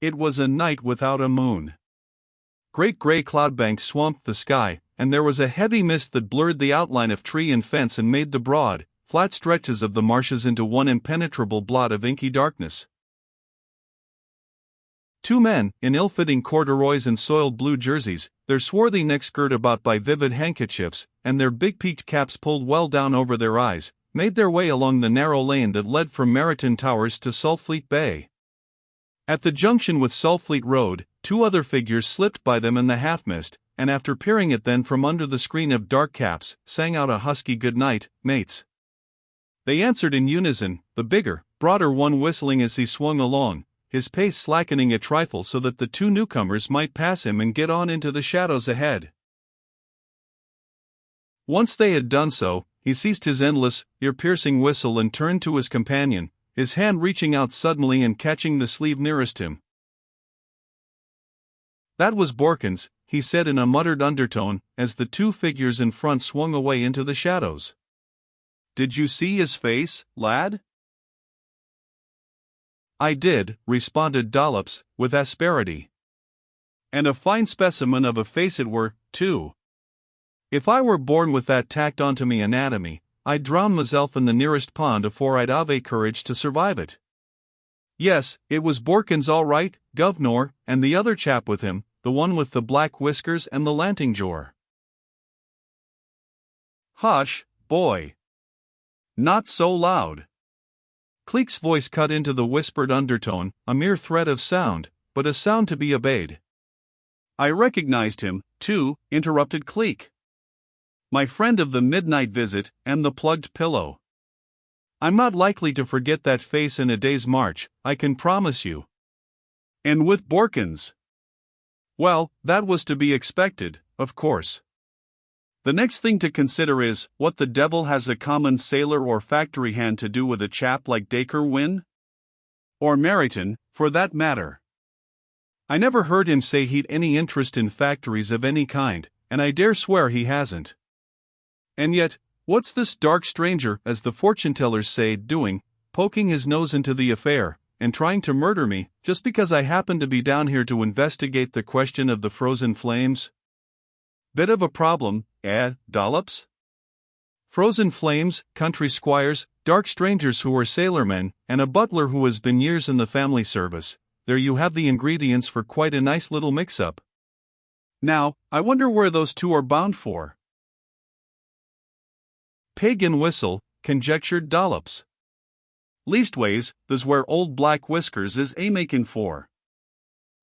It was a night without a moon. Great gray cloudbanks swamped the sky, and there was a heavy mist that blurred the outline of tree and fence and made the broad, flat stretches of the marshes into one impenetrable blot of inky darkness. Two men, in ill-fitting corduroys and soiled blue jerseys, their swarthy necks girt about by vivid handkerchiefs, and their big peaked caps pulled well down over their eyes, made their way along the narrow lane that led from Meryton Towers to Saltfleet Bay. At the junction with Saltfleet Road, two other figures slipped by them in the half-mist, and after peering at them from under the screen of dark caps, sang out a husky "Good night, mates." They answered in unison, the bigger, broader one whistling as he swung along, his pace slackening a trifle so that the two newcomers might pass him and get on into the shadows ahead. Once they had done so, he ceased his endless, ear-piercing whistle and turned to his companion, his hand reaching out suddenly and catching the sleeve nearest him. "That was Borkins," he said in a muttered undertone, as the two figures in front swung away into the shadows. "Did you see his face, lad?" "I did," responded Dollops, with asperity. "And a fine specimen of a face it were, too. If I were born with that tacked onto me anatomy, I'd drown myself in the nearest pond afore I'd ave courage to survive it. Yes, it was Borkins all right, guv'nor, and the other chap with him, the one with the black whiskers and the lanting jor." "Hush, boy. Not so loud." Cleek's voice cut into the whispered undertone, a mere thread of sound, but a sound to be obeyed. "I recognized him, too," interrupted Cleek. "My friend of the midnight visit and the plugged pillow. I'm not likely to forget that face in a day's march, I can promise you. And with Borkins. Well, that was to be expected, of course. The next thing to consider is, what the devil has a common sailor or factory hand to do with a chap like Dacre Wynne? Or Meryton, for that matter. I never heard him say he'd any interest in factories of any kind, and I dare swear he hasn't. And yet, what's this dark stranger, as the fortune-tellers say, doing, poking his nose into the affair, and trying to murder me, just because I happen to be down here to investigate the question of the frozen flames? Bit of a problem, Dollops? Frozen flames, country squires, dark strangers who are sailormen, and a butler who has been years in the family service. There you have the ingredients for quite a nice little mix-up. Now, I wonder where those two are bound for." "Pig and whistle," conjectured Dollops. "Leastways, tha's where old Black Whiskers is a-makin' for.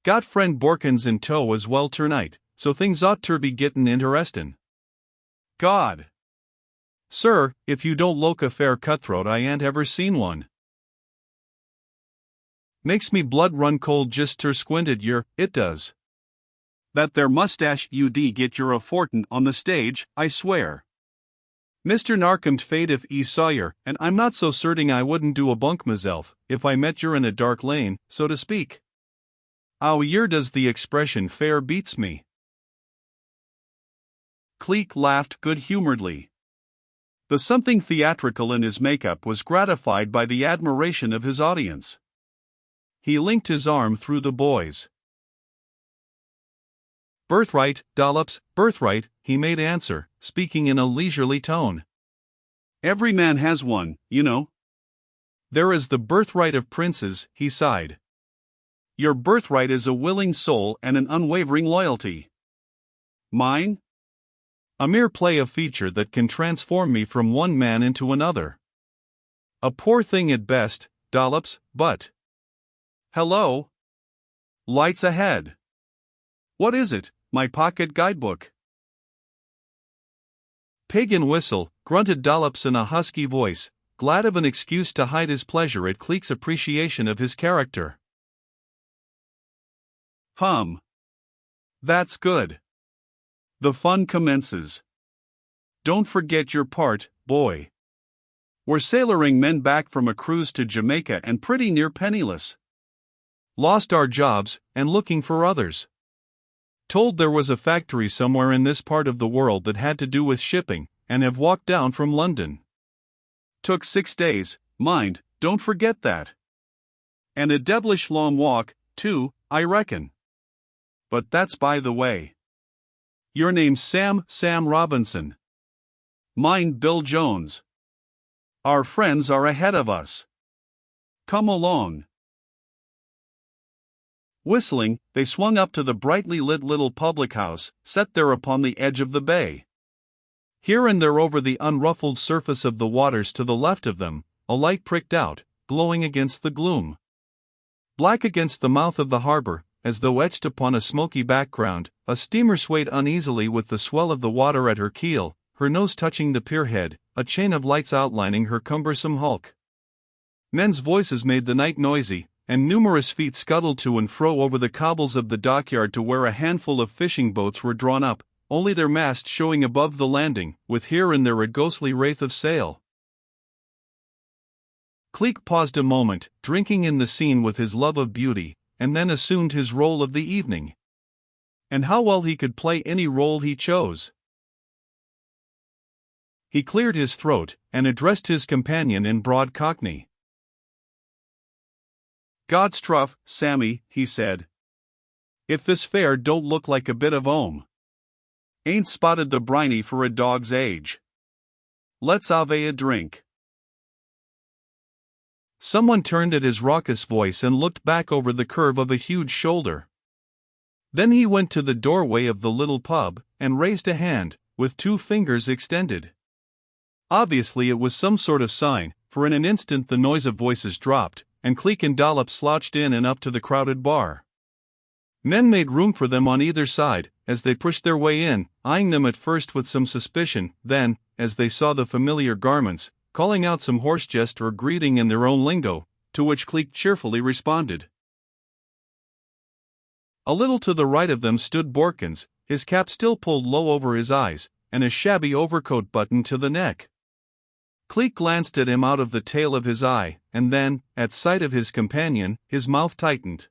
Got friend Borkins in tow as well ternight, so things ought ter be gettin' interestin'. God! Sir, if you don't look a fair cutthroat I ain't ever seen one. Makes me blood run cold just ter squint at yer, it does. That there mustache ud get yer a fortin on the stage, I swear. Mr. Narkom'd fade if he saw yer, and I'm not so certing I wouldn't do a bunk myself, if I met yer in a dark lane, so to speak. Ow yer does the expression fair beats me." Cleek laughed good-humoredly. The something theatrical in his makeup was gratified by the admiration of his audience. He linked his arm through the boy's. "Birthright, Dollops, birthright," he made answer, speaking in a leisurely tone. "Every man has one, you know. There is the birthright of princes," he sighed. "Your birthright is a willing soul and an unwavering loyalty. Mine? A mere play of feature that can transform me from one man into another. A poor thing at best, Dollops, but... Hello? Lights ahead. What is it, my pocket guidebook?" "Pig and whistle," grunted Dollops in a husky voice, glad of an excuse to hide his pleasure at Cleek's appreciation of his character. "Hum. That's good. The fun commences. Don't forget your part, boy. We're sailoring men back from a cruise to Jamaica and pretty near penniless. Lost our jobs, and looking for others. Told there was a factory somewhere in this part of the world that had to do with shipping, and have walked down from London. Took 6 days, mind, don't forget that. And a devilish long walk, too, I reckon. But that's by the way. Your name's Sam Robinson. Mine Bill Jones. Our friends are ahead of us. Come along. Whistling, they swung up to the brightly lit little public house, set there upon the edge of the bay. Here and there over the unruffled surface of the waters to the left of them, a light pricked out, glowing against the gloom. Black against the mouth of the harbor, as though etched upon a smoky background, a steamer swayed uneasily with the swell of the water at her keel, her nose touching the pierhead, a chain of lights outlining her cumbersome hulk. Men's voices made the night noisy, and numerous feet scuttled to and fro over the cobbles of the dockyard to where a handful of fishing boats were drawn up, only their masts showing above the landing, with here and there a ghostly wraith of sail. Cleek paused a moment, drinking in the scene with his love of beauty, and then assumed his role of the evening. And how well he could play any role he chose. He cleared his throat, and addressed his companion in broad Cockney. "God's truff, Sammy," he said. "If this fare don't look like a bit of 'ome. Ain't spotted the briny for a dog's age. Let's have a drink." Someone turned at his raucous voice and looked back over the curve of a huge shoulder. Then he went to the doorway of the little pub, and raised a hand, with 2 fingers extended. Obviously it was some sort of sign, for in an instant the noise of voices dropped, and Cleek and Dollops slouched in and up to the crowded bar. Men made room for them on either side, as they pushed their way in, eyeing them at first with some suspicion, then, as they saw the familiar garments, calling out some horse jest or greeting in their own lingo, to which Cleek cheerfully responded. A little to the right of them stood Borkins, his cap still pulled low over his eyes, and a shabby overcoat buttoned to the neck. Cleek glanced at him out of the tail of his eye, and then, at sight of his companion, his mouth tightened.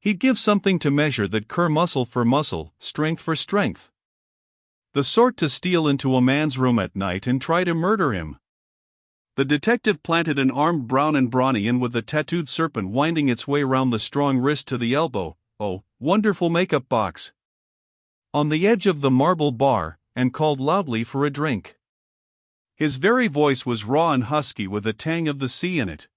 He'd give something to measure that cur muscle for muscle, strength for strength. The sort to steal into a man's room at night and try to murder him. The detective planted an arm brown and brawny and with a tattooed serpent winding its way round the strong wrist to the elbow, oh, wonderful makeup box! On the edge of the marble bar, and called loudly for a drink. His very voice was raw and husky with a tang of the sea in it.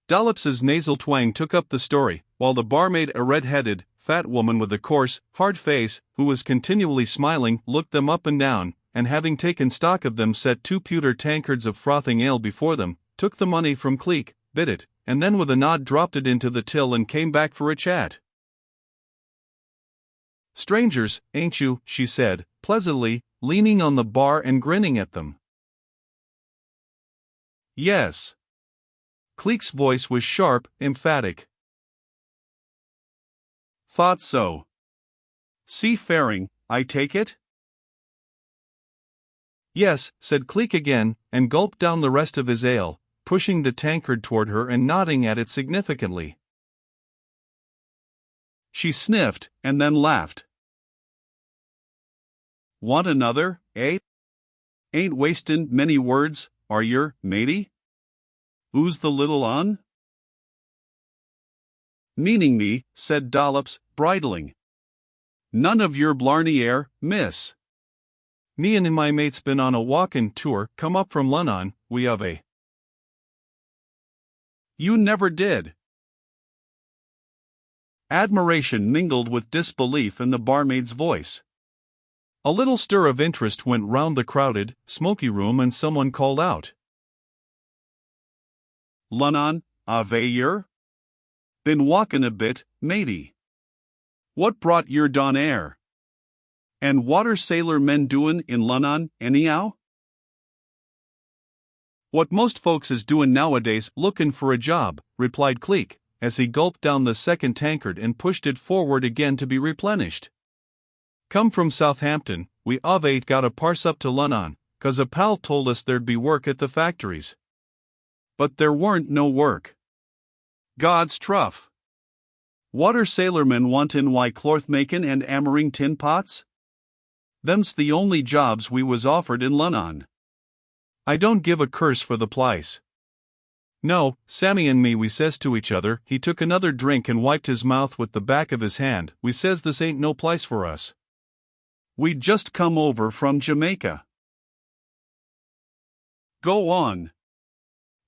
Dollops's nasal twang took up the story, while the barmaid, a red-headed, fat woman with a coarse, hard face, who was continually smiling, looked them up and down, and having taken stock of them set 2 pewter tankards of frothing ale before them, took the money from Cleek, bit it, and then with a nod dropped it into the till and came back for a chat. "Strangers, ain't you?" she said, pleasantly, leaning on the bar and grinning at them. "Yes." Cleek's voice was sharp, emphatic. "Thought so. Seafaring, I take it?" "Yes," said Cleek again, and gulped down the rest of his ale, pushing the tankard toward her and nodding at it significantly. She sniffed, and then laughed. "Want another, eh? Ain't wastin' many words, are yer, matey? Who's the little un?" "Meaning me," said Dollops, bridling. "None of your blarney air, miss. Me and my mate's been on a walkin' tour, come up from Lunnon, we have a." "You never did." Admiration mingled with disbelief in the barmaid's voice. A little stir of interest went round the crowded, smoky room and someone called out. "Lunnon, have yer? Been walkin' a bit, matey. What brought yer down air? And what are sailor men doin' in Lunnon, anyhow?" "What most folks is doin' nowadays, lookin' for a job," replied Cleek, as he gulped down the second tankard and pushed it forward again to be replenished. "Come from Southampton, we ain't got a parse up to Lunnon, 'cause a pal told us there'd be work at the factories. But there weren't no work. God's truff. Water sailormen wantin' why cloth makin' and 'ammering tin pots? Them's the only jobs we was offered in Lunnon. I don't give a curse for the plice. No, Sammy and me, we says to each other. He took another drink and wiped his mouth with the back of his hand. We says this ain't no place for us. We'd just come over from Jamaica. Go on.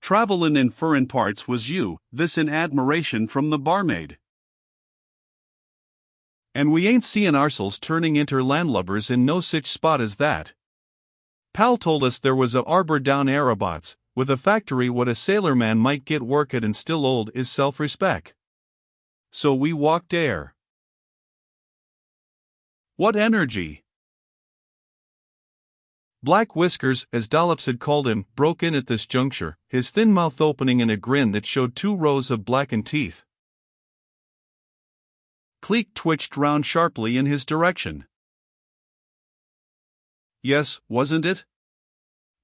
Travelin' in furrin parts was you, this in admiration from the barmaid. And we ain't seein' ourselves turning inter landlubbers in no sich spot as that. Pal told us there was a arbor down Arabots, with a factory what a sailorman might get work at and still old is self-respect. So we walked there. What energy! Black Whiskers, as Dollops had called him, broke in at this juncture, his thin mouth opening in a grin that showed 2 rows of blackened teeth. Cleek twitched round sharply in his direction. Yes, wasn't it?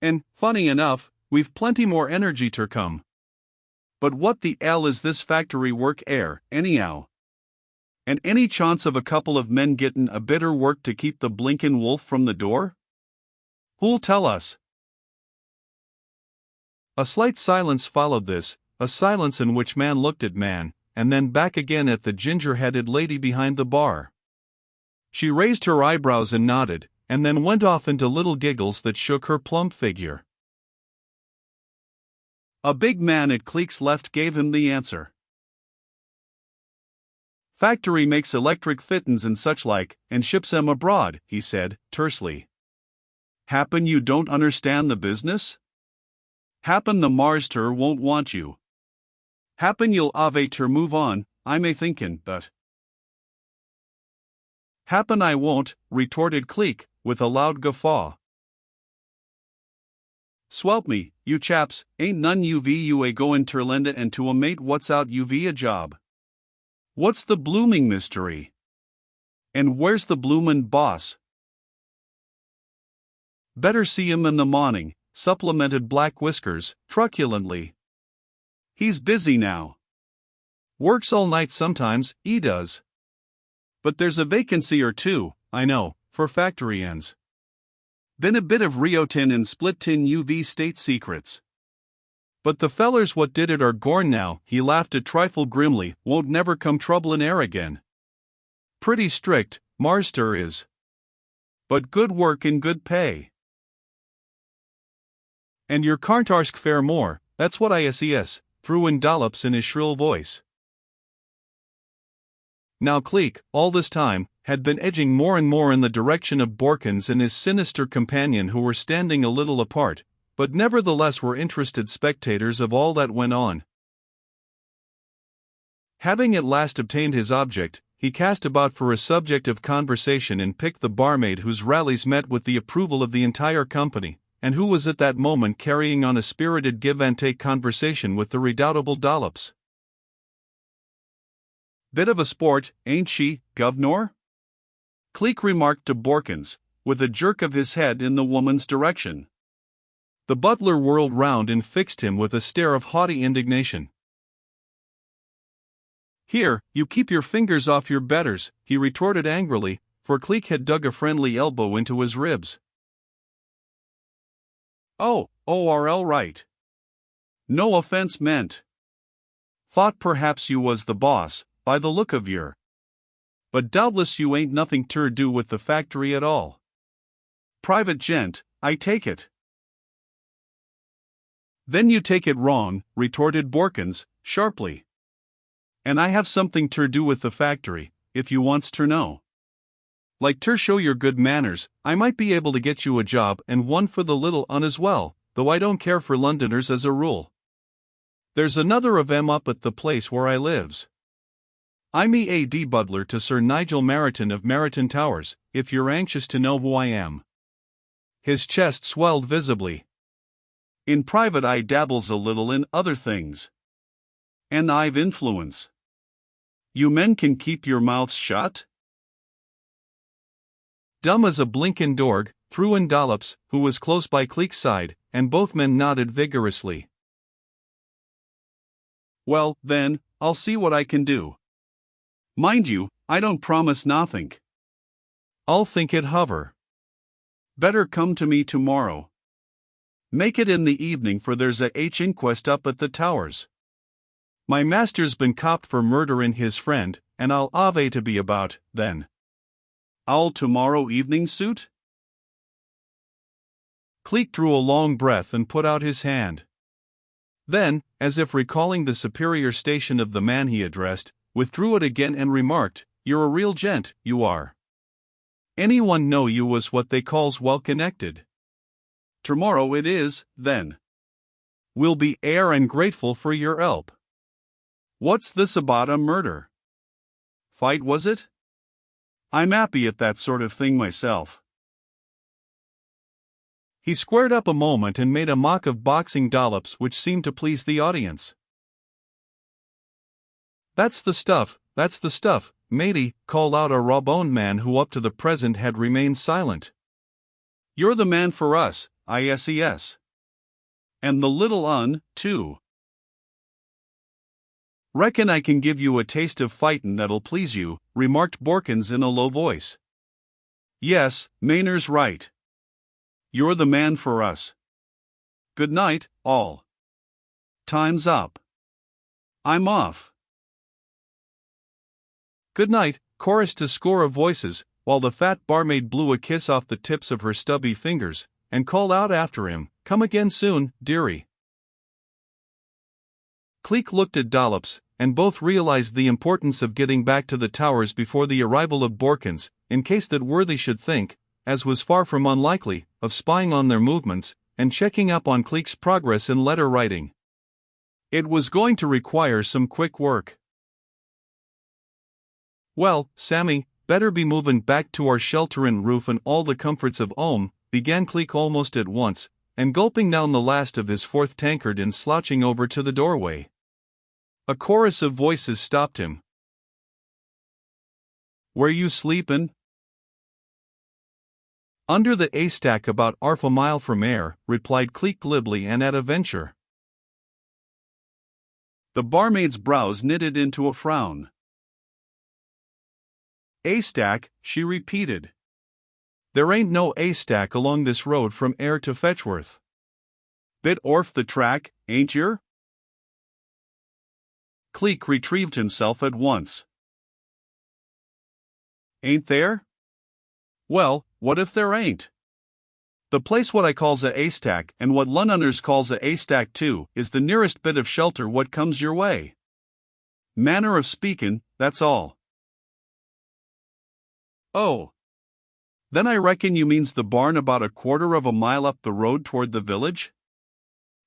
And, funny enough, we've plenty more energy ter come. But what the 'ell is this factory work air, anyhow? And any chance of a couple of men gettin' a bitter work to keep the blinkin' wolf from the door? Who'll tell us? A slight silence followed this, a silence in which man looked at man, and then back again at the ginger-headed lady behind the bar. She raised her eyebrows and nodded, and then went off into little giggles that shook her plump figure. A big man at Cleek's left gave him the answer. Factory makes electric fittin's and such like, and ships 'em abroad, he said, tersely. Happen you don't understand the business? Happen the Marster won't want you. Happen you'll ave ter move on, I may thinkin', but. Happen I won't, retorted Cleek, with a loud guffaw. Swelp me, you chaps, ain't none you a goin' ter lend it and to a mate what's out a job. What's the blooming mystery? And where's the bloomin' boss? Better see him in the morning, supplemented Black Whiskers, truculently. He's busy now. Works all night sometimes, he does. But there's a vacancy or two, I know, for factory ends. Been a bit of Rio Tin and Split Tin state secrets. But the fellers what did it are gorn now, he laughed a trifle grimly, won't never come trouble in air again. Pretty strict, Marster is. But good work and good pay. And your can't arsk fare more, that's what I ses, threw in Dollops in his shrill voice. Now Cleek, all this time, had been edging more and more in the direction of Borkins and his sinister companion, who were standing a little apart, but nevertheless were interested spectators of all that went on. Having at last obtained his object, he cast about for a subject of conversation and picked the barmaid whose rallies met with the approval of the entire company, and who was at that moment carrying on a spirited give-and-take conversation with the redoubtable Dollops. Bit of a sport, ain't she, governor? Cleek remarked to Borkins, with a jerk of his head in the woman's direction. The butler whirled round and fixed him with a stare of haughty indignation. Here, you keep your fingers off your betters, he retorted angrily, for Cleek had dug a friendly elbow into his ribs. Oh, ORL right. No offense meant. Thought perhaps you was the boss, by the look of yer. But doubtless you ain't nothing ter do with the factory at all. Private gent, I take it. Then you take it wrong, retorted Borkins, sharply. And I have something ter do with the factory, if you wants ter know. Like ter show your good manners, I might be able to get you a job and one for the little un as well, though I don't care for Londoners as a rule. There's another of 'em up at the place where I lives. I'm E.A.D. butler to Sir Nigel Meryton of Meryton Towers, if you're anxious to know who I am. His chest swelled visibly. In private I dabbles a little in other things. And I've influence. You men can keep your mouths shut? Dumb as a blinkin' dorg, threw in Dollops, who was close by Cleek's side, and both men nodded vigorously. Well, then, I'll see what I can do. Mind you, I don't promise nothink. I'll think it hover. Better come to me tomorrow. Make it in the evening, for there's a inquest up at the towers. My master's been copped for murdering his friend, and I'll ave to be about, then. I'll tomorrow evening suit? Cleek drew a long breath and put out his hand. Then, as if recalling the superior station of the man he addressed, withdrew it again and remarked, "You're a real gent, you are. Anyone know you was what they calls well-connected? Tomorrow it is, then. We'll be air and grateful for your help. What's this about a murder? Fight, was it? I'm happy at that sort of thing myself." He squared up a moment and made a mock of boxing dollops which seemed to please the audience. That's the stuff, matey," called out a raw-boned man who up to the present had remained silent. "You're the man for us, yes. And the little un, too. Reckon I can give you a taste of fightin' that'll please you," remarked Borkins in a low voice. "Yes, Maynard's right. You're the man for us. Good night, all. Time's up. I'm off." "Good night," chorused a score of voices, while the fat barmaid blew a kiss off the tips of her stubby fingers, and called out after him, "Come again soon, dearie." Cleek looked at Dollops, and both realized the importance of getting back to the towers before the arrival of Borkins, in case that worthy should think, as was far from unlikely, of spying on their movements, and checking up on Cleek's progress in letter writing. It was going to require some quick work. "Well, Sammy, better be moving back to our shelterin' roof and all the comforts of 'ome," began Cleek almost at once, and gulping down the last of his fourth tankard and slouching over to the doorway. A chorus of voices stopped him. "Where you sleepin'?" "Under the haystack about 'arf a mile from 'ere," replied Cleek glibly and at a venture. The barmaid's brows knitted into a frown. "Haystack," she repeated. "There ain't no haystack along this road from 'ere to Fetchworth. Bit orf the track, ain't yer?" Cleek retrieved himself at once. "Ain't there? Well, what if there ain't? The place what I calls a haystack, and what Londoners calls a haystack too, is the nearest bit of shelter what comes your way. Manner of speakin', that's all." "Oh. Then I reckon you means the barn about a quarter of a mile up the road toward the village?"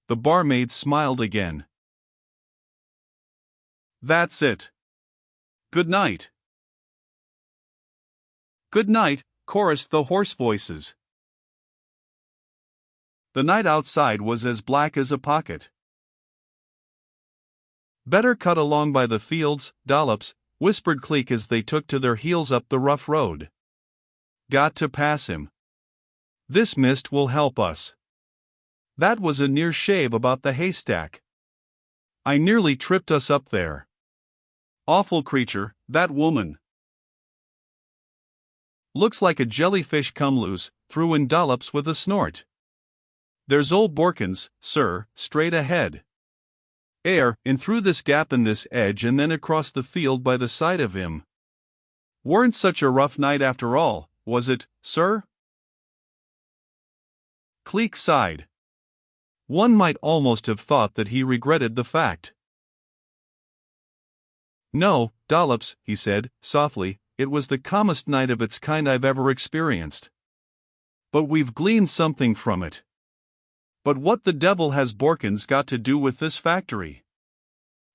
The barmaid smiled again. "That's it. Good night." "Good night," chorused the hoarse voices. The night outside was as black as a pocket. "Better cut along by the fields, Dollops," whispered Cleek as they took to their heels up the rough road. "Got to pass him. This mist will help us. That was a near shave about the haystack. I nearly tripped us up there. Awful creature, that woman. Looks like a jellyfish come loose," threw in Dollops with a snort. "There's old Borkins, sir, straight ahead. In through this gap in this edge and then across the field by the side of him. Weren't such a rough night after all, was it, sir?" Cleek sighed. One might almost have thought that he regretted the fact. "No, Dollops," he said, softly, "it was the calmest night of its kind I've ever experienced. But we've gleaned something from it. But what the devil has Borkins got to do with this factory?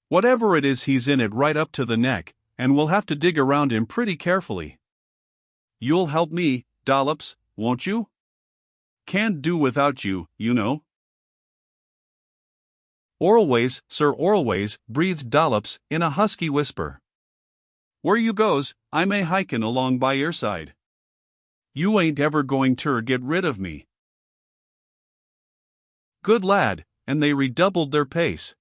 Whatever it is, he's in it right up to the neck, and we'll have to dig around him pretty carefully. You'll help me, Dollops, won't you? Can't do without you, you know." "Orlways, Sir Orlways," breathed Dollops, in a husky whisper. "Where you goes, I'm a hikin' along by your side. You ain't ever going ter get rid of me." "Good lad," and they redoubled their pace.